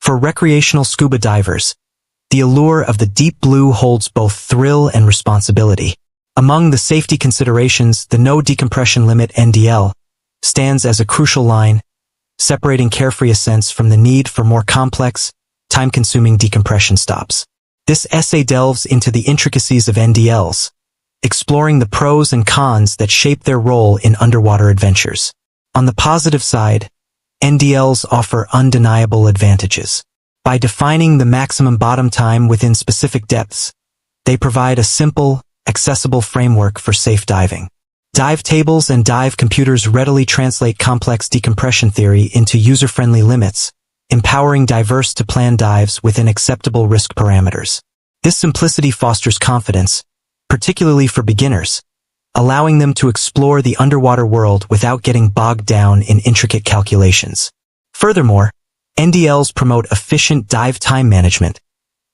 For recreational scuba divers, the allure of the deep blue holds both thrill and responsibility. Among the safety considerations, the no decompression limit NDL stands as a crucial line, separating carefree ascents from the need for more complex, time-consuming decompression stops. This essay delves into the intricacies of NDLs, exploring the pros and cons that shape their role in underwater adventures. On the positive side, NDLs offer undeniable advantages. By defining the maximum bottom time within specific depths, they provide a simple, accessible framework for safe diving. Dive tables and dive computers readily translate complex decompression theory into user-friendly limits, empowering divers to plan dives within acceptable risk parameters. This simplicity fosters confidence, particularly for beginners, allowing them to explore the underwater world without getting bogged down in intricate calculations. Furthermore, NDLs promote efficient dive time management,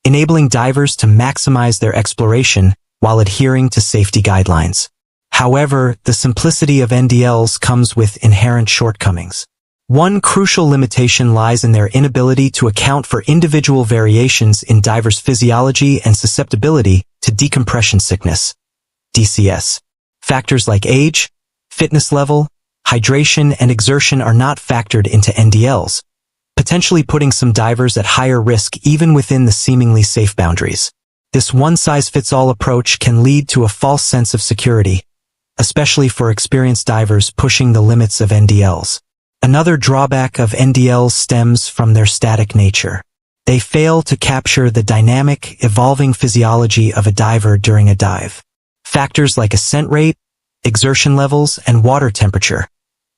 enabling divers to maximize their exploration while adhering to safety guidelines. However, the simplicity of NDLs comes with inherent shortcomings. One crucial limitation lies in their inability to account for individual variations in divers' physiology and susceptibility to decompression sickness, DCS. Factors like age, fitness level, hydration, and exertion are not factored into NDLs, potentially putting some divers at higher risk even within the seemingly safe boundaries. This one-size-fits-all approach can lead to a false sense of security, especially for experienced divers pushing the limits of NDLs. Another drawback of NDLs stems from their static nature. They fail to capture the dynamic, evolving physiology of a diver during a dive. Factors like ascent rate, exertion levels, and water temperature,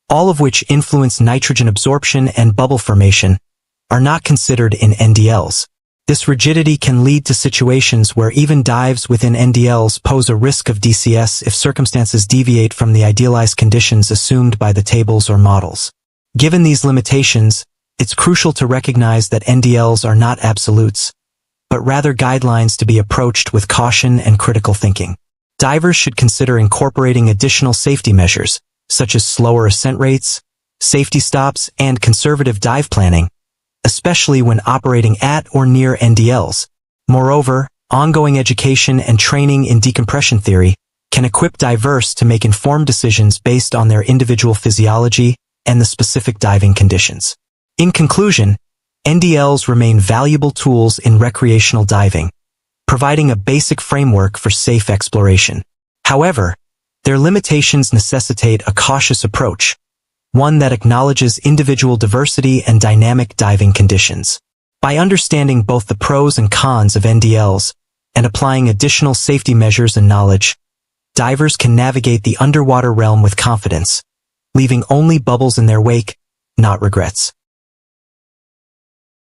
all of which influence nitrogen absorption and bubble formation, are not considered in NDLs. This rigidity can lead to situations where even dives within NDLs pose a risk of DCS if circumstances deviate from the idealized conditions assumed by the tables or models. Given these limitations, it's crucial to recognize that NDLs are not absolutes, but rather guidelines to be approached with caution and critical thinking. Divers should consider incorporating additional safety measures, such as slower ascent rates, safety stops, and conservative dive planning, especially when operating at or near NDLs. Moreover, ongoing education and training in decompression theory can equip divers to make informed decisions based on their individual physiology and the specific diving conditions. In conclusion, NDLs remain valuable tools in recreational diving, providing a basic framework for safe exploration. However, their limitations necessitate a cautious approach, one that acknowledges individual diversity and dynamic diving conditions. By understanding both the pros and cons of NDLs and applying additional safety measures and knowledge, divers can navigate the underwater realm with confidence, leaving only bubbles in their wake, not regrets.